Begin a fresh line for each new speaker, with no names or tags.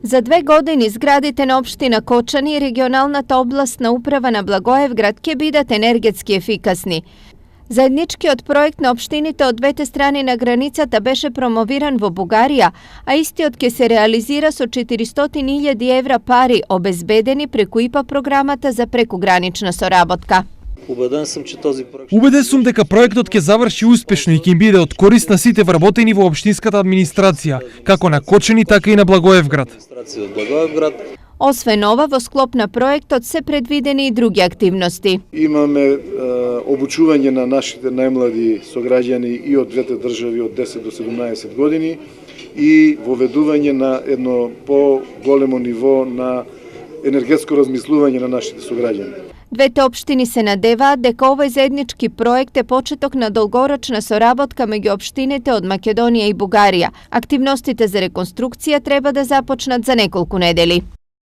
За 2 години зградите на општина Кочани и регионалната областна управа на Благоевград ќе бидат енергетски ефикасни. Заедничкиот проект на општините од двете страни на границата беше промовиран во Бугарија, а истиот ќе се реализира со 400.000 евра пари обезбедени преку ИПА програмата за прекугранична соработка.
Убеден сум дека проектот ќе заврши успешно и ќе им биде од корист на сите вработени во општинската администрација, како на Кочани, така и на Благоевград.
Освен ова, во склоп на проектот се предвидени и други активности.
Имаме обучување на нашите најмлади сограѓани и од двете држави од 10 до 17 години и воведување на едно по-големо ниво на енергетско размислување на нашите сограѓани.
Двете општини се надеваат дека овој заеднички проект е почеток на долгорочна соработка меѓу општините од Македонија и Бугарија. Активностите за реконструкција треба да започнат за неколку недели.